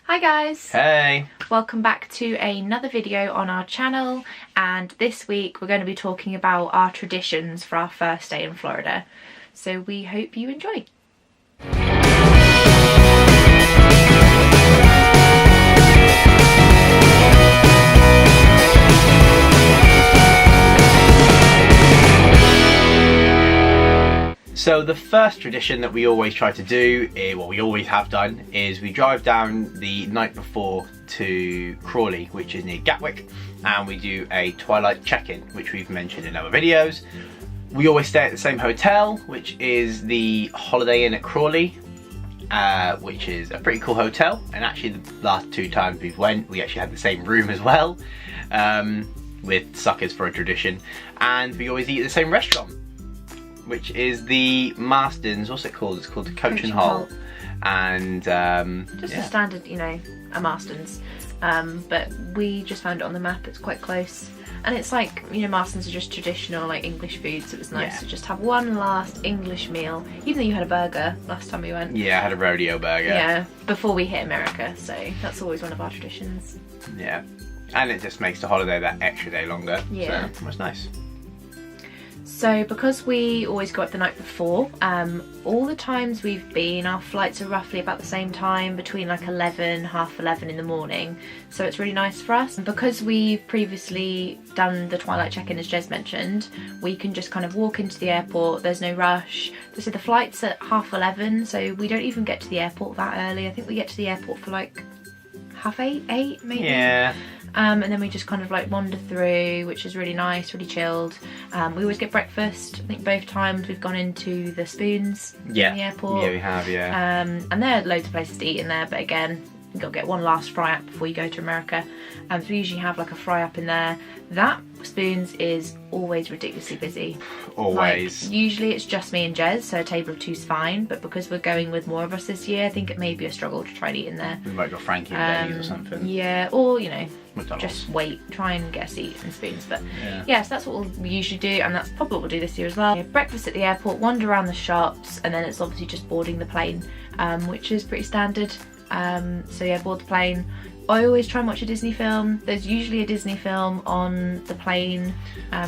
Hi guys! Hey! Welcome back to another video on our channel, and this week we're going to be talking about our traditions for our first day in Florida. So we hope you enjoy. So the first tradition that we always try to do, what we always have done, is we drive down the night before to Crawley, which is near Gatwick, and we do a twilight check-in, which we've mentioned in other videos. We always stay at the same hotel, which is the Holiday Inn at Crawley, which is a pretty cool hotel, and actually the last two times we actually had the same room as well, with suckers for a tradition, and we always eat at the same restaurant, which is the Marston's, what's it called? It's called the Coach and Hole. And just a standard, you know, a Marston's. But we just found it on the map, it's quite close. And it's like, you know, Marston's are just traditional like English food, so it was nice to just have one last English meal. Even though you had a burger last time we went. Yeah, I had a rodeo burger. Yeah, before we hit America, so that's always one of our traditions. Yeah, and it just makes the holiday that extra day longer. Yeah. So it was nice. So because we always go up the night before, all the times we've been, our flights are roughly about the same time, between like 11, half 11 in the morning. So it's really nice for us. And because we've previously done the twilight check-in, as Jez mentioned, we can just kind of walk into the airport, there's no rush. So the flight's at half 11, so we don't even get to the airport that early. I think we get to the airport for like half 8 maybe. Yeah. And then we just kind of like wander through, which is really nice, really chilled. We always get breakfast. I think both times we've gone into the Spoons in the airport. Yeah, we have, yeah. And there are loads of places to eat in there, but again, you've got to get one last fry up before you go to America. So we usually have like a fry up in there. That Spoons is always ridiculously busy. Always. Like, usually it's just me and Jez, so a table of two's fine, but because we're going with more of us this year, I think it may be a struggle to try and eat in there. We might go Frankie and Denny's or something. Yeah, or, you know, McDonald's. just wait, try and get a seat in Spoons. But yeah, so that's what we usually do, and that's probably what we'll do this year as well. Yeah, breakfast at the airport, wander around the shops, and then it's obviously just boarding the plane, which is pretty standard. So yeah, board the plane. I always try and watch a Disney film. There's usually a Disney film on the plane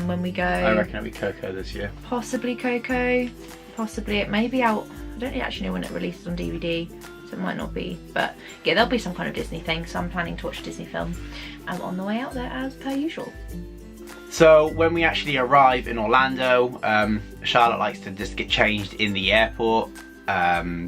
when we go. I reckon it'll be Coco this year. Possibly Coco. Possibly it may be out. I don't actually know when it releases on DVD, so it might not be. But yeah, there'll be some kind of Disney thing, so I'm planning to watch a Disney film on the way out there as per usual. So when we actually arrive in Orlando, Charlotte likes to just get changed in the airport.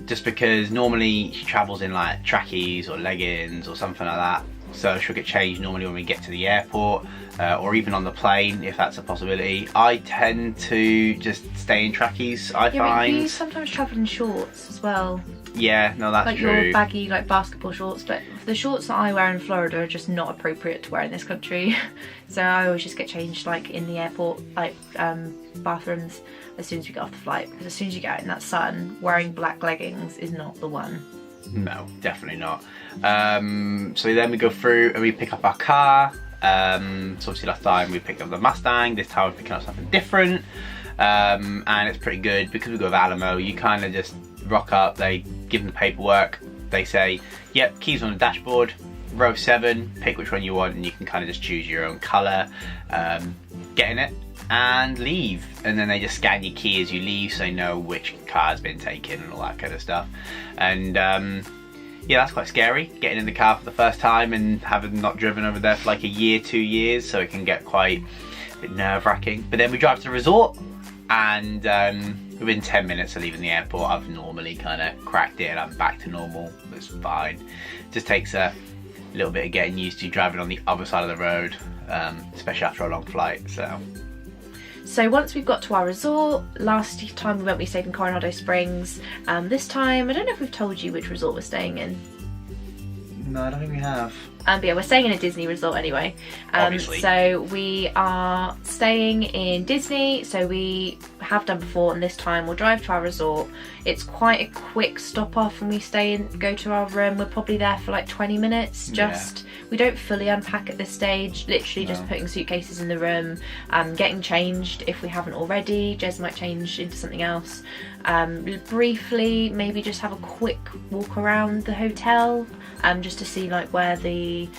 Just because normally she travels in like trackies or leggings or something like that, so she'll get changed normally when we get to the airport, or even on the plane if that's a possibility. I tend to just stay in trackies, I find. But you sometimes travel in shorts as well. Yeah, no, that's like true. Your baggy like basketball shorts, but the shorts that I wear in Florida are just not appropriate to wear in this country. So I always just get changed like in the airport, like bathrooms, as soon as we get off the flight, because as soon as you get out in that sun, wearing black leggings is not the one. No, definitely not. So then we go through and we pick up our car. So obviously last time we picked up the Mustang, this time we're picking up something different. And it's pretty good because we go with Alamo. You kind of just rock up, they give them the paperwork, they say, yep, keys on the dashboard, row 7, pick which one you want, and you can kind of just choose your own colour, get in it and leave, and then they just scan your key as you leave so they know which car has been taken and all that kind of stuff. And yeah, that's quite scary, getting in the car for the first time and having not driven over there for like a year, 2 years, so it can get quite a bit nerve-wracking. But then we drive to the resort, and within 10 minutes of leaving the airport, I've normally kind of cracked it and I'm back to normal. It's fine. Just takes a little bit of getting used to driving on the other side of the road, especially after a long flight. So once we've got to our resort, last time we went, we stayed in Coronado Springs. This time, I don't know if we've told you which resort we're staying in. No, I don't think we have. But yeah, we're staying in a Disney resort anyway. Obviously. So we are staying in Disney, so we have done before, and this time we'll drive to our resort. It's quite a quick stop off, and we go to our room. We're probably there for like 20 minutes. We don't fully unpack at this stage, literally just putting suitcases in the room, getting changed if we haven't already. Jez might change into something else. Briefly, maybe just have a quick walk around the hotel, just to see like where the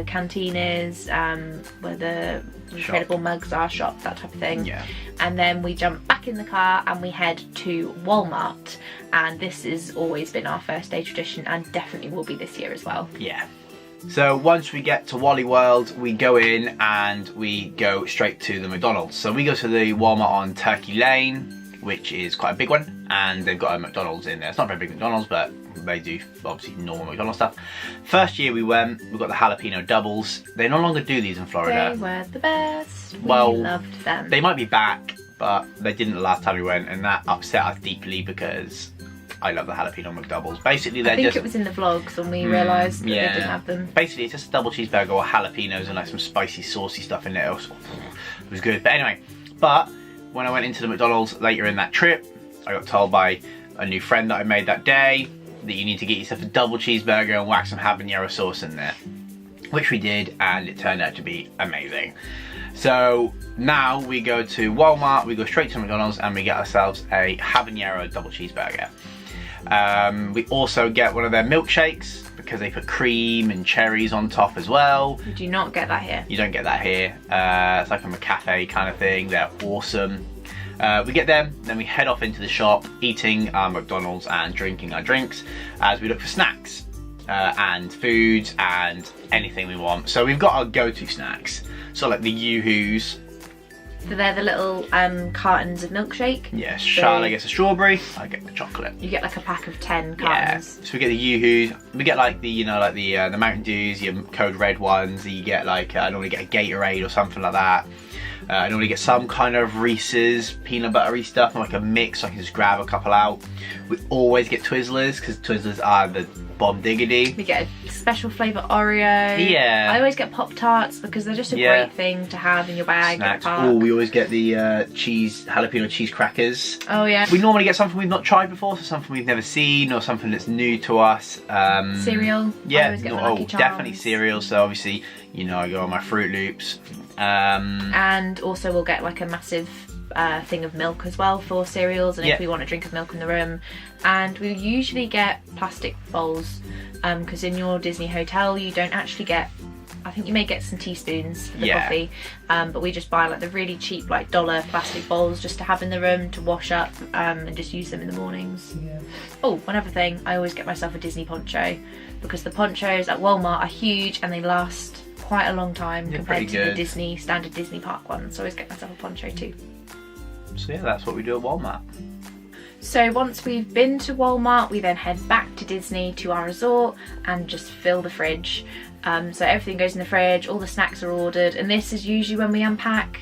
canteen is, where the incredible mugs are, shop, that type of thing. Yeah. And then we jump back in the car and we head to Walmart, and this has always been our first day tradition and definitely will be this year as well. Yeah. So once we get to Wally World, we go in and we go straight to the McDonald's. So we go to the Walmart on Turkey Lane, which is quite a big one, and they've got a McDonald's in there. It's not a very big McDonald's, but they do obviously normal McDonald's stuff. First year we went, we got the jalapeno doubles. They no longer do these in Florida. They were the best. We loved them. They might be back, but they didn't the last time we went, and that upset us deeply because I love the jalapeno McDoubles. Basically, they're just... I think it was in the vlogs when we realised that they didn't have them. Basically, it's just a double cheeseburger with jalapenos and like some spicy, saucy stuff in it. It was good. But anyway, when I went into the McDonald's later in that trip, I got told by a new friend that I made that day that you need to get yourself a double cheeseburger and whack some habanero sauce in there. Which we did, and it turned out to be amazing. So now we go to Walmart, we go straight to McDonald's and we get ourselves a habanero double cheeseburger. We also get one of their milkshakes because they put cream and cherries on top as well. You do not get that here. You don't get that here. It's like a McCafe kind of thing. They're awesome. We get them, then we head off into the shop, eating our McDonald's and drinking our drinks as we look for snacks and foods and anything we want. So we've got our go-to snacks. So like the Yoo-Hoos. So they're the little cartons of milkshake. Yeah, Charlotte gets a strawberry, I get the chocolate. You get like a pack of 10 cartons. Yeah, so we get the Yoo-Hoos. We get like the, the Mountain Dews, your Code Red ones. You get like, I normally get a Gatorade or something like that. I normally get some kind of Reese's peanut buttery stuff, like a mix, so I can just grab a couple out. We always get Twizzlers, because Twizzlers are the bomb diggity. We get a special flavour Oreo. Yeah. I always get Pop-Tarts because they're just a great thing to have in your bag. Snacks. Oh, we always get the jalapeno cheese crackers. Oh yeah. We normally get something we've not tried before, so something we've never seen or something that's new to us. Cereal. Yeah. I always get my Lucky Charms. Definitely cereal. So obviously, I go on my Fruit Loops. And also we'll get like a massive thing of milk as well for cereals, and if we want a drink of milk in the room. And we usually get plastic bowls because in your Disney hotel you don't actually get, I think you may get some teaspoons for the coffee, but we just buy like the really cheap like $1 plastic bowls just to have in the room to wash up and just use them in the mornings. Oh, one other thing, I always get myself a Disney poncho because the ponchos at Walmart are huge and they last quite a long time compared to the standard Disney park ones, so I always get myself a poncho too. So yeah, that's what we do at Walmart. So once we've been to Walmart, we then head back to Disney to our resort and just fill the fridge. So everything goes in the fridge, all the snacks are ordered, and this is usually when we unpack.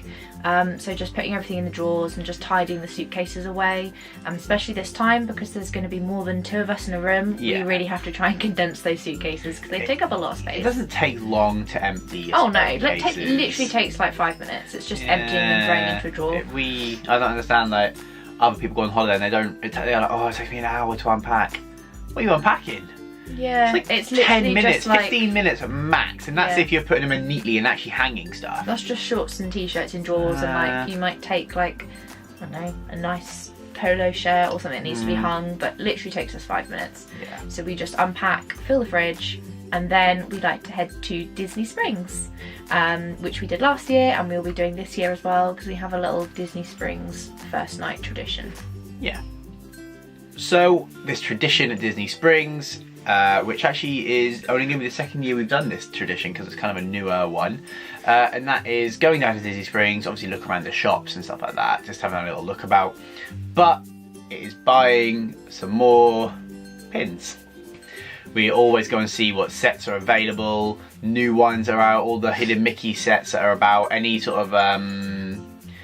So just putting everything in the drawers and just tidying the suitcases away, especially this time because there's going to be more than 2 of us in a room. We really have to try and condense those suitcases because they take up a lot of space. It doesn't take long to empty. Oh no, it literally takes like 5 minutes. It's just emptying and throwing into a drawer. I don't understand, like other people go on holiday and they're like, oh, it takes me an hour to unpack. What are you unpacking? Yeah, it's 10 minutes, 15 minutes at max, and that's if you're putting them in neatly and actually hanging stuff. That's just shorts and t-shirts in drawers, and like you might take like, I don't know, a nice polo shirt or something that needs to be hung, but literally takes us 5 minutes. So we just unpack, fill the fridge, and then we like to head to Disney Springs, which we did last year and we'll be doing this year as well because we have a little Disney Springs first night tradition. Yeah. So this tradition at Disney Springs, which actually is only going to be the 2nd year we've done this tradition because it's kind of a newer one, and that is going down to Disney Springs, obviously look around the shops and stuff like that, just having a little look about, but it is buying some more pins. We always go and see what sets are available, new ones are out, all the hidden Mickey sets that are about, any sort of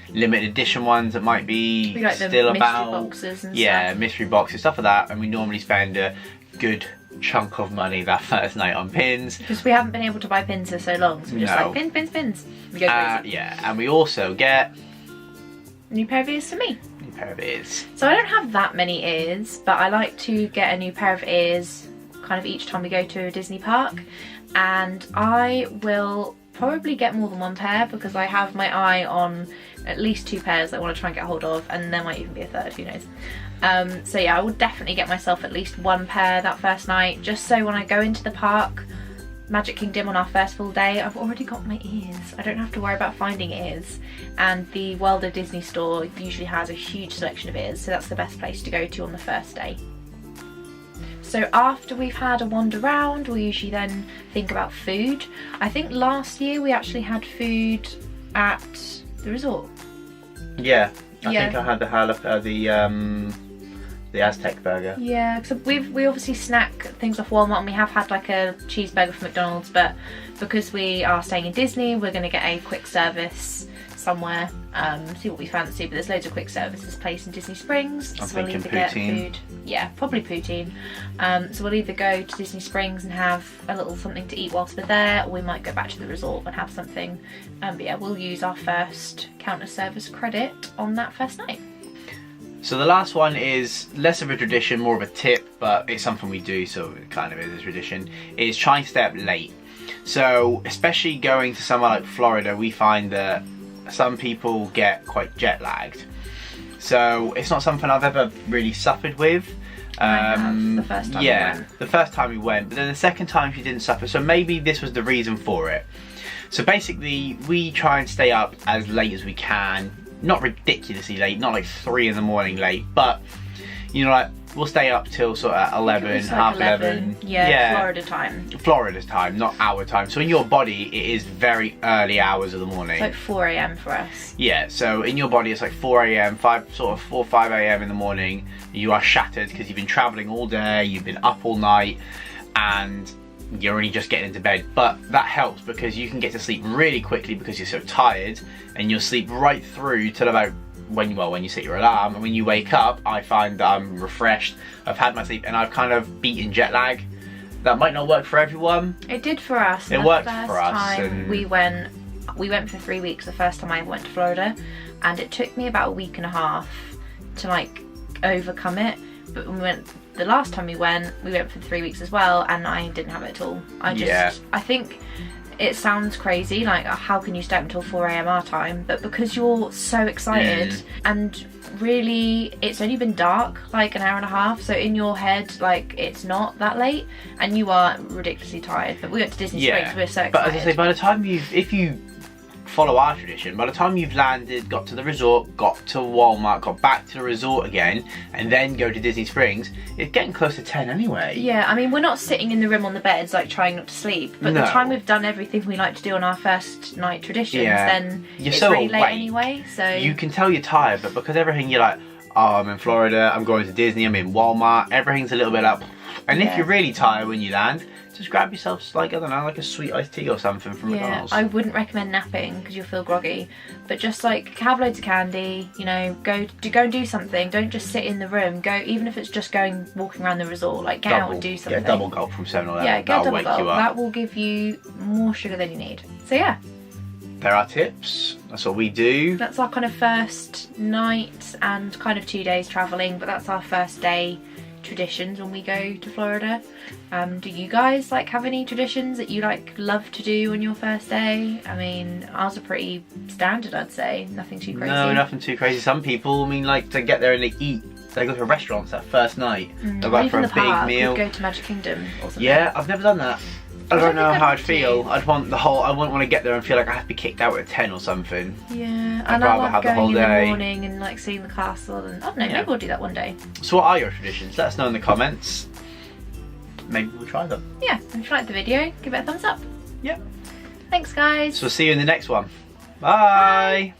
limited edition ones that might be like still the about. Mystery boxes and stuff. Mystery boxes, stuff like that, and we normally spend a good chunk of money that first night on pins. Because we haven't been able to buy pins for so long, so we're just like, pins, pins, pins. We go crazy. Yeah, and we also get... New pair of ears for me. New pair of ears. So I don't have that many ears, but I like to get a new pair of ears kind of each time we go to a Disney park. And I will probably get more than one pair because I have my eye on at least 2 pairs that I want to try and get hold of, and there might even be a third, who knows. So yeah, I will definitely get myself at least 1 pair that first night, just so when I go into the park, Magic Kingdom on our first full day, I've already got my ears. I don't have to worry about finding ears. And the World of Disney store usually has a huge selection of ears, so that's the best place to go to on the first day. So after we've had a wander round, we'll usually then think about food. I think last year we actually had food at the resort. Yeah, I think I had the Aztec burger. Yeah, because we obviously snack things off Walmart, and we have had like a cheeseburger from McDonald's, but because we are staying in Disney, we're going to get a quick service somewhere, see what we fancy. But there's loads of quick services placed in Disney Springs, I'm so we'll thinking either poutine. get food. Yeah, probably poutine. So we'll either go to Disney Springs and have a little something to eat whilst we're there, or we might go back to the resort and have something. But yeah, we'll use our first counter service credit on that first night. So the last one is less of a tradition, more of a tip, but it's something we do, so it kind of is a tradition, is trying to stay up late. So especially going to somewhere like Florida, we find that some people get quite jet lagged. So it's not something I've ever really suffered with. I have the first time we went. The first time we went, but then the second time she didn't suffer, so maybe this was the reason for it. So basically we try and stay up as late as we can, not ridiculously late, not like 3 in the morning late, but you know, like we'll stay up till sort of 11, half 11. Yeah, Florida time. Florida's time, not our time. So in your body, it is very early hours of the morning. It's like 4 AM for us. Yeah, so in your body, it's like 4 AM, 5 or 5 AM in the morning. You are shattered because you've been traveling all day, you've been up all night, and you're only just getting into bed. But that helps because you can get to sleep really quickly because you're so tired, and you'll sleep right through till about when you set your alarm, and when you wake up, I find that I'm refreshed, I've had my sleep, and I've kind of beaten jet lag. That might not work for everyone. It did for us. It worked for us. And we went for 3 weeks the first time I ever went to Florida, and it took me about a week and a half to like overcome it. But when we went the last time we went for 3 weeks as well, and I didn't have it at all. I think it sounds crazy, like how can you stay up until 4 AM our time, but because you're so excited, and really it's only been dark like an hour and a half, so in your head like it's not that late and you are ridiculously tired. But we went to Disney Springs, we're so excited. But as I say, by the time if you follow our tradition, by the time you've landed, got to the resort, got to Walmart, got back to the resort again, and then go to Disney Springs, it's getting close to 10 anyway. Yeah, I mean, we're not sitting in the room on the beds like trying not to sleep, but the time we've done everything we like to do on our first night traditions, then you're it's so really late awake anyway, so you can tell you're tired, but because everything you're like, oh, I'm in Florida, I'm going to Disney, I'm in Walmart, everything's a little bit up. And if you're really tired when you land, just grab yourself, like, I don't know, like a sweet iced tea or something from McDonald's. I wouldn't recommend napping because you'll feel groggy, but just like have loads of candy, you know, go and do something. Don't just sit in the room. Go, even if it's just walking around the resort, like get out and do something. Yeah, double gulp from 7-Eleven. Yeah, get that'll double wake gulp. you up. That will give you more sugar than you need. So yeah. There are tips. That's what we do. That's our kind of first night and kind of 2 days travelling, but that's our first day traditions when we go to Florida. Do you guys like have any traditions that you like love to do on your first day? I mean, ours are pretty standard, I'd say. Nothing too crazy. No, nothing too crazy. Some people, I mean, like to get there and they eat. They go to restaurants that first night. They'll go for a big meal. Go to Magic Kingdom or something. Yeah, I've never done that. I don't know how I'd feel. I wouldn't want to get there and feel like I have to be kicked out at 10 or something. Yeah, I'd and rather I love have the going whole in day. the morning and like seeing the castle, and I don't know, maybe we'll do that one day. So what are your traditions? Let us know in the comments. Maybe we'll try them. Yeah, and if you liked the video, give it a thumbs up. Yeah. Thanks guys. So we'll see you in the next one. Bye.